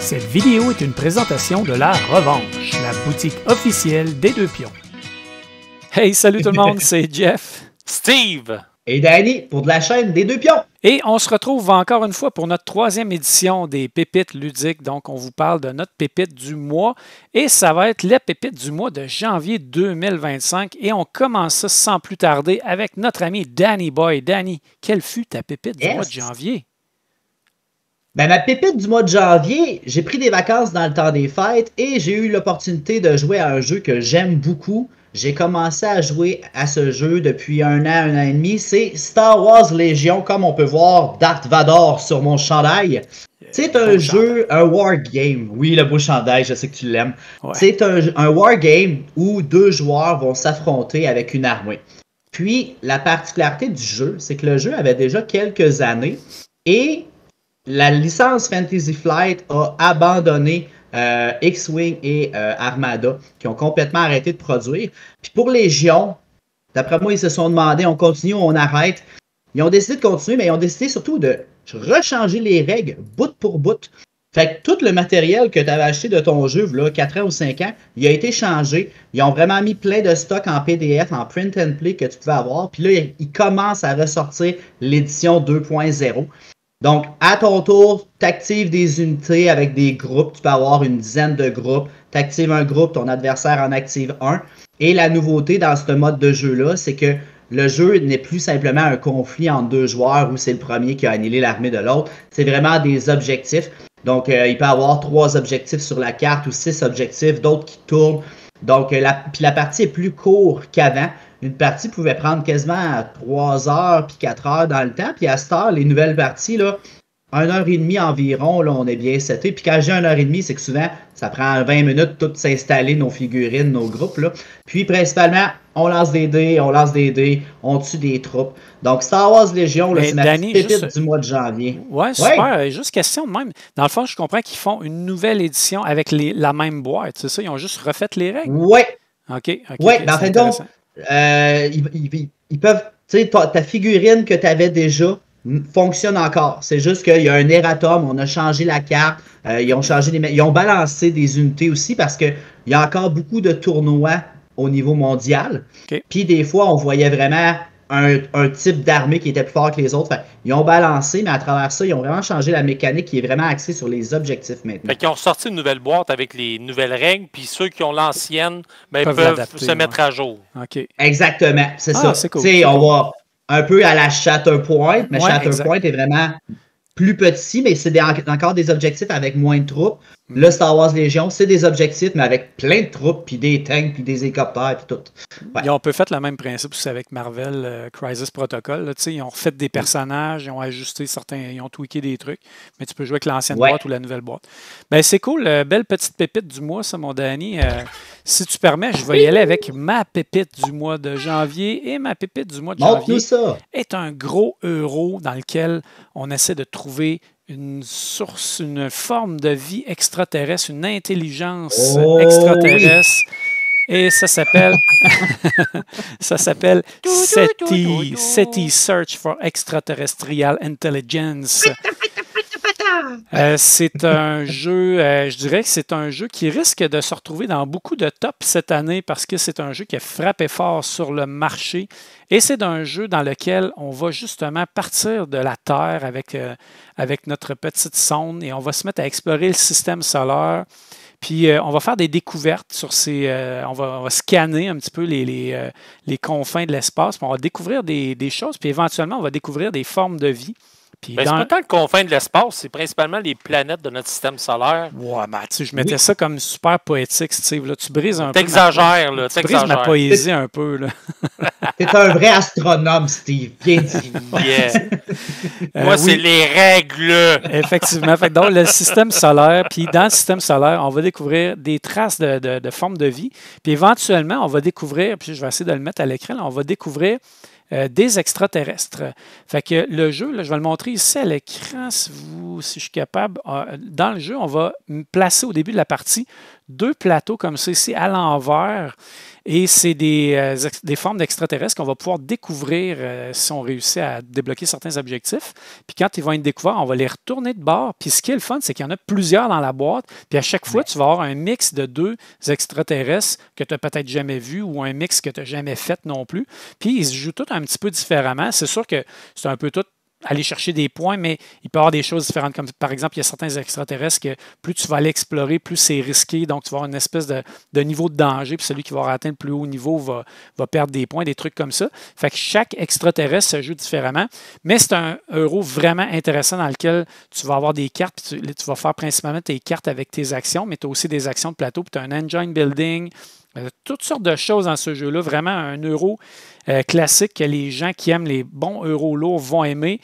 Cette vidéo est une présentation de La Revanche, la boutique officielle des Deux Pions. Hey, salut tout le monde, c'est Jeff, Steve et Danny pour de la chaîne des Deux Pions. Et on se retrouve encore une fois pour notre 3e édition des pépites ludiques. Donc, on vous parle de notre pépite du mois et ça va être la pépite du mois de janvier 2025. Et on commence ça sans plus tarder avec notre ami Danny Boy. Danny, quelle fut ta pépite du mois de janvier? Ben, ma pépite du mois de janvier, j'ai pris des vacances dans le temps des fêtes et j'ai eu l'opportunité de jouer à un jeu que j'aime beaucoup. J'ai commencé à jouer à ce jeu depuis un an et demi. C'est Star Wars Légion, comme on peut voir Darth Vader sur mon chandail. C'est un jeu, un wargame. Oui, le beau chandail, je sais que tu l'aimes. Ouais. C'est un wargame où deux joueurs vont s'affronter avec une armée. Puis, la particularité du jeu, c'est que le jeu avait déjà quelques années et la licence Fantasy Flight a abandonné X-Wing et Armada, qui ont complètement arrêté de produire. Puis pour Légion, d'après moi, ils se sont demandé, on continue ou on arrête. Ils ont décidé de continuer, mais ils ont décidé surtout de rechanger les règles bout pour bout. Fait que tout le matériel que tu avais acheté de ton jeu, là, 4 ans ou 5 ans, il a été changé. Ils ont vraiment mis plein de stocks en PDF, en print and play que tu pouvais avoir. Puis là, ils commencent à ressortir l'édition 2.0. Donc, à ton tour, tu actives des unités avec des groupes. Tu peux avoir une dizaine de groupes. Tu actives un groupe, ton adversaire en active un. Et la nouveauté dans ce mode de jeu-là, c'est que le jeu n'est plus simplement un conflit entre deux joueurs où c'est le premier qui a annihilé l'armée de l'autre. C'est vraiment des objectifs. Donc, il peut y avoir 3 objectifs sur la carte ou 6 objectifs, d'autres qui tournent. Donc, puis la partie est plus courte qu'avant. Une partie pouvait prendre quasiment 3 heures puis 4 heures dans le temps. Puis à cette heure, les nouvelles parties, là, 1h30 environ, là, on est bien seté. Puis quand j'ai 1h30, c'est que souvent, ça prend 20 minutes tout s'installer, nos figurines, nos groupes. Là. Puis principalement, on lance des dés, on tue des troupes. Donc Star Wars Légion, là, c'est ma petite pépite du mois de janvier. Ouais, super. Ouais. Juste question de même. Dans le fond, je comprends qu'ils font une nouvelle édition avec la même boîte. C'est ça? Ils ont juste refait les règles? Oui. OK. Oui, dans le fait donc, ils peuvent, tu sais, ta figurine que tu avais déjà fonctionne encore. C'est juste qu'il y a un erratum, on a changé la carte, ils ont balancé des unités aussi parce qu'il y a encore beaucoup de tournois au niveau mondial. Okay. Puis des fois, on voyait vraiment un type d'armée qui était plus fort que les autres. Fait, ils ont balancé, mais à travers ça, ils ont vraiment changé la mécanique qui est vraiment axée sur les objectifs maintenant. Fait qu'ils ont sorti une nouvelle boîte avec les nouvelles règles, puis ceux qui ont l'ancienne peuvent se mettre à jour. Okay. Exactement, c'est ça. C'est cool. On va un peu à la Shatterpoint, mais Shatterpoint est vraiment plus petit, mais c'est encore des objectifs avec moins de troupes. Le Star Wars Légion, c'est des objectifs, mais avec plein de troupes, puis des tanks, puis des hélicoptères, puis tout. Ouais. Ils ont un peu fait le même principe aussi avec Marvel Crisis Protocol. Là, ils ont refait des personnages, ils ont ajusté certains, ils ont tweaké des trucs, mais tu peux jouer avec l'ancienne boîte ou la nouvelle boîte. Ben, c'est cool, belle petite pépite du mois, ça, mon Danny. Si tu permets, je vais y aller avec ma pépite du mois de janvier. Et ma pépite du mois de janvier est un gros euro dans lequel on essaie de trouver une source, une forme de vie extraterrestre, une intelligence extraterrestre. Et ça s'appelle SETI Search for Extraterrestrial Intelligence. C'est un jeu, je dirais que c'est un jeu qui risque de se retrouver dans beaucoup de tops cette année parce que c'est un jeu qui a frappé fort sur le marché et c'est un jeu dans lequel on va justement partir de la Terre avec notre petite sonde et on va se mettre à explorer le système solaire. Puis on va faire des découvertes sur on va scanner un petit peu les confins de l'espace, puis on va découvrir des choses, puis éventuellement on va découvrir des formes de vie. C'est pas tant le confin de l'espace, c'est principalement les planètes de notre système solaire. Ouais, ben, tu sais, je mettais ça comme super poétique, Steve. Là. Tu brises un peu. T'exagères, là. Tu brises ma poésie un peu, là. T'es un vrai astronome, Steve. Bien dit. Yeah. Moi, c'est les règles. Effectivement. Fait que donc, le système solaire, puis dans le système solaire, on va découvrir des traces de formes de vie. Puis éventuellement, on va découvrir, puis je vais essayer de le mettre à l'écran, on va découvrir des extraterrestres. Fait que le jeu, là, je vais le montrer ici à l'écran si je suis capable. Dans le jeu, on va placer au début de la partie 2 plateaux comme ça ici à l'envers. Et c'est des formes d'extraterrestres qu'on va pouvoir découvrir si on réussit à débloquer certains objectifs. Puis quand ils vont être découverts, on va les retourner de bord. Puis ce qui est le fun, c'est qu'il y en a plusieurs dans la boîte. Puis à chaque fois, tu vas avoir un mix de 2 extraterrestres que tu n'as peut-être jamais vu ou un mix que tu n'as jamais fait non plus. Puis ils se jouent tous un petit peu différemment. C'est sûr que c'est un peu tout aller chercher des points, mais il peut y avoir des choses différentes. Comme par exemple, il y a certains extraterrestres que plus tu vas aller explorer, plus c'est risqué. Donc, tu vas avoir une espèce de niveau de danger. Puis celui qui va atteindre le plus haut niveau va perdre des points, des trucs comme ça. Fait que chaque extraterrestre se joue différemment. Mais c'est un euro vraiment intéressant dans lequel tu vas avoir des cartes. Puis tu vas faire principalement tes cartes avec tes actions, mais tu as aussi des actions de plateau. Puis tu as un engine building. Toutes sortes de choses dans ce jeu-là. Vraiment un euro classique que les gens qui aiment les bons euros lourds vont aimer.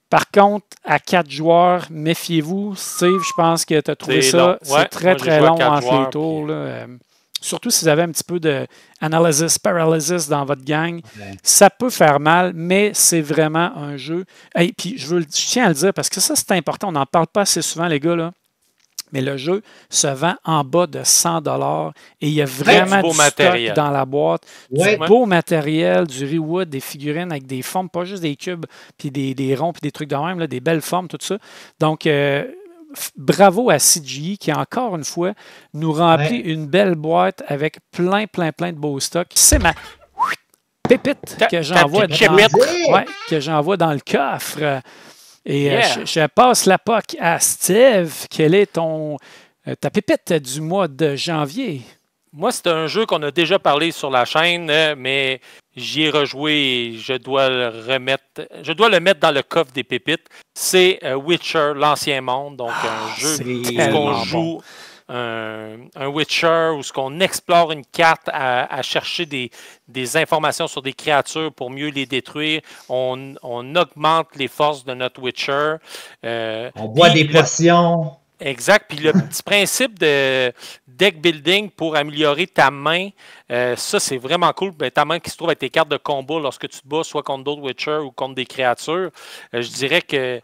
Par contre, à 4 joueurs, méfiez-vous. Steve, je pense que tu as trouvé ça. C'est très, très long entre les tours. Là. Surtout si vous avez un petit peu de analysis, paralysis dans votre gang. Okay. Ça peut faire mal, mais c'est vraiment un jeu. Hey, puis je tiens à le dire parce que ça, c'est important. On n'en parle pas assez souvent, les gars, là. Mais le jeu se vend en bas de 100$ et il y a vraiment du stock dans la boîte. Du beau matériel, du rewood, des figurines avec des formes, pas juste des cubes, puis des ronds, puis des trucs de même, là, des belles formes, tout ça. Donc, bravo à CGE qui, encore une fois, nous remplit une belle boîte avec plein de beaux stocks. C'est ma pépite que j'envoie dans le coffre. Et je passe la POC à Steve. Quelle est ta pépite du mois de janvier? Moi, c'est un jeu qu'on a déjà parlé sur la chaîne, mais j'y ai rejoué et je dois le mettre dans le coffre des pépites. C'est Witcher, l'Ancien Monde. Donc, un jeu où on joue un Witcher, où on explore une carte à chercher des informations sur des créatures pour mieux les détruire. On augmente les forces de notre Witcher. On boit des potions. Exact. Puis le petit principe de deck building pour améliorer ta main, ça, c'est vraiment cool. Ben, ta main qui se trouve avec tes cartes de combat lorsque tu te bats, soit contre d'autres Witcher ou contre des créatures. Je dirais que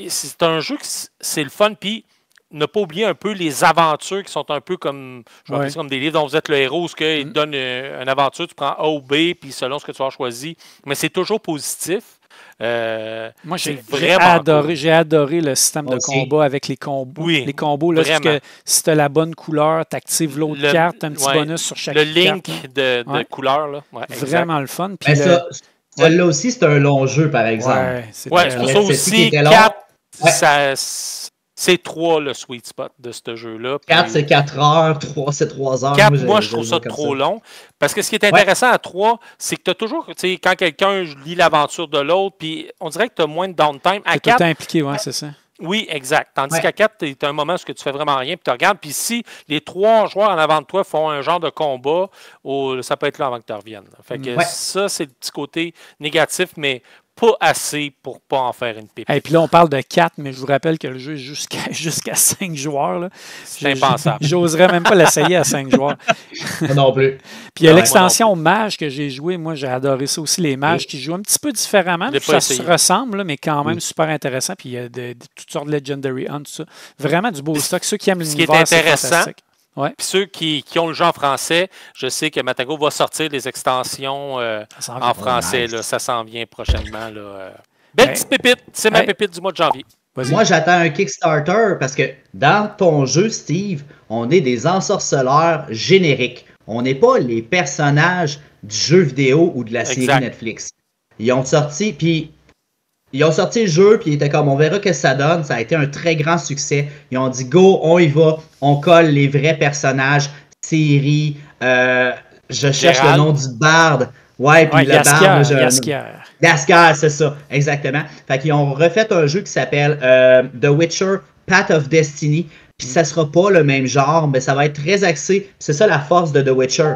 c'est un jeu que c'est le fun. Puis ne pas oublier un peu les aventures qui sont un peu comme, comme des livres dont vous êtes le héros, où ils te donnent une aventure, tu prends A ou B, puis selon ce que tu as choisi. Mais c'est toujours positif. Moi, j'ai adoré le système de combat avec les combos. Oui, les combos, là, parce que si tu as la bonne couleur, tu actives l'autre carte, tu as un petit bonus sur chaque carte. Le link de couleur. Là. Vraiment le fun. Puis celui-là aussi, c'est un long jeu, par exemple. C'est pour ça aussi, 4, c'est 3 le sweet spot de ce jeu-là. 4, c'est 4 heures, 3, c'est 3 heures. 4, moi, je trouve ça trop long. Parce que ce qui est intéressant à 3, c'est que tu as toujours, tu sais, quand quelqu'un lit l'aventure de l'autre, puis on dirait que tu as moins de downtime. À 4, tout impliqué, c'est ça. Oui, exact. Tandis qu'à 4, tu as un moment où tu fais vraiment rien, puis tu regardes. Puis si les 3 joueurs en avant de toi font un genre de combat, ça peut être là avant que tu reviennes. Fait que ça, c'est le petit côté négatif, mais pas assez pour pas en faire une pépite. Et puis là, on parle de 4, mais je vous rappelle que le jeu est jusqu'à 5 joueurs. Là. C'est impensable. J'oserais même pas l'essayer à 5 joueurs. Non plus. Puis il y a l'extension Mage que j'ai joué. Moi, j'ai adoré ça aussi, les Mages qui jouent un petit peu différemment. Ça se ressemble, mais quand même super intéressant. Puis il y a toutes sortes de Legendary Hunt, tout ça. Vraiment du beau stock. Ceux qui aiment l'univers, c'est fantastique. Puis ceux qui ont le jeu en français, je sais que Matago va sortir des extensions en français. Nice. Là, ça s'en vient prochainement. Là. Belle petite pépite. C'est ma pépite du mois de janvier. Moi, j'attends un Kickstarter parce que dans ton jeu, Steve, on est des ensorceleurs génériques. On n'est pas les personnages du jeu vidéo ou de la série Netflix. Ils ont sorti le jeu, puis ils étaient comme, on verra ce que ça donne. Ça a été un très grand succès. Ils ont dit, go, on y va. On colle les vrais personnages. Série. Je cherche le nom du barde. Puis le barde. Yasker, c'est ça. Exactement. Fait qu'ils ont refait un jeu qui s'appelle The Witcher Path of Destiny. Puis ça sera pas le même genre, mais ça va être très axé. C'est ça la force de The Witcher.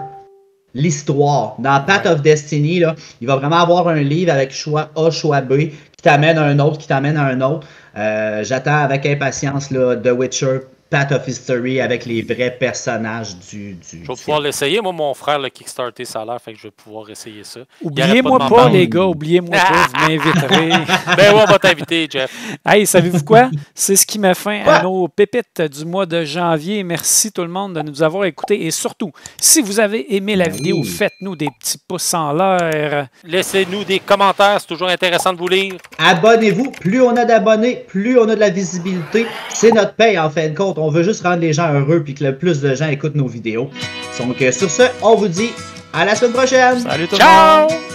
L'histoire. Dans Path of Destiny, là, il va vraiment avoir un livre avec choix A, choix B, qui t'amène à un autre, qui t'amène à un autre. J'attends avec impatience là, The Witcher Path of History avec les vrais personnages du Je vais pouvoir l'essayer. Moi, mon frère l'a kickstarté, ça a l'air, fait que je vais pouvoir essayer ça. Oubliez-moi pas, les gars, oubliez-moi pas, vous m'inviterez. Ben ouais, on va t'inviter, Jeff. Hey, savez-vous quoi? C'est ce qui met fin à nos pépites du mois de janvier. Merci tout le monde de nous avoir écoutés. Et surtout, si vous avez aimé la vidéo, faites-nous des petits pouces en l'air. Laissez-nous des commentaires, c'est toujours intéressant de vous lire. Abonnez-vous. Plus on a d'abonnés, plus on a de la visibilité. C'est notre paye, en fin de compte. On veut juste rendre les gens heureux puis que le plus de gens écoutent nos vidéos. Donc, sur ce, on vous dit à la semaine prochaine. Salut tout le monde!